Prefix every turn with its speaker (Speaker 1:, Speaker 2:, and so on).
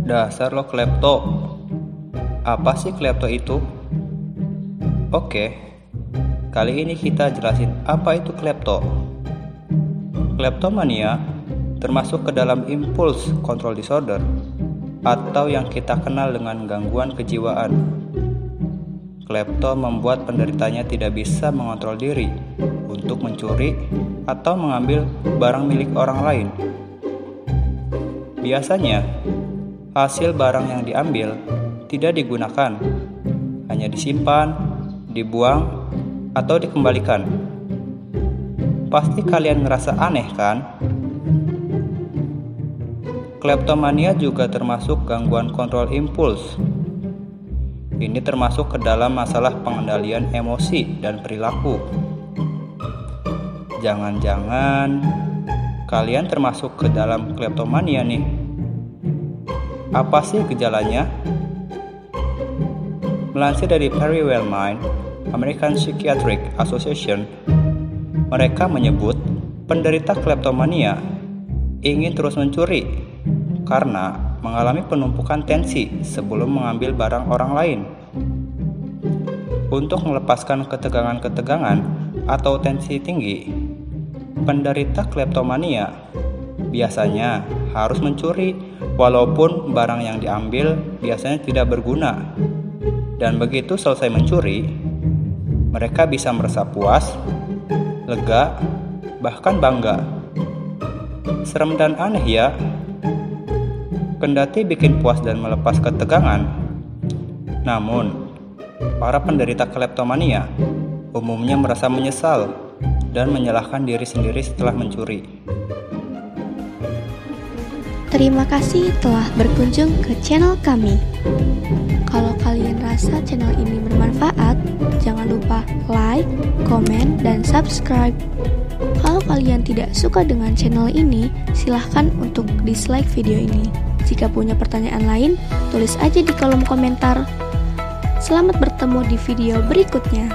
Speaker 1: Dasar lo klepto. Apa sih klepto itu? Oke, kali ini kita jelasin apa itu klepto. Kleptomania termasuk ke dalam impulse control disorder atau yang kita kenal dengan gangguan kejiwaan. Klepto membuat penderitanya tidak bisa mengontrol diri untuk mencuri atau mengambil barang milik orang lain. Biasanya, hasil barang yang diambil tidak digunakan, hanya disimpan, dibuang, atau dikembalikan. Pasti kalian ngerasa aneh kan? Kleptomania juga termasuk gangguan kontrol impuls. Ini termasuk ke dalam masalah pengendalian emosi dan perilaku. Jangan-jangan kalian termasuk ke dalam kleptomania nih. Apa sih gejalanya? Melansir dari Perry Wellman, American Psychiatric Association, mereka menyebut penderita kleptomania ingin terus mencuri karena mengalami penumpukan tensi sebelum mengambil barang orang lain. Untuk melepaskan ketegangan-ketegangan atau tensi tinggi, penderita kleptomania biasanya harus mencuri walaupun barang yang diambil biasanya tidak berguna. Dan begitu selesai mencuri, mereka bisa merasa puas, lega, bahkan bangga. Serem dan aneh ya. Kendati bikin puas dan melepas ketegangan, namun para penderita kleptomania umumnya merasa menyesal dan menyalahkan diri sendiri setelah mencuri.
Speaker 2: Terima kasih telah berkunjung ke channel kami. Kalau kalian rasa channel ini bermanfaat, jangan lupa like, komen, dan subscribe. Kalau kalian tidak suka dengan channel ini, silahkan untuk dislike video ini. Jika punya pertanyaan lain, tulis aja di kolom komentar. Selamat bertemu di video berikutnya.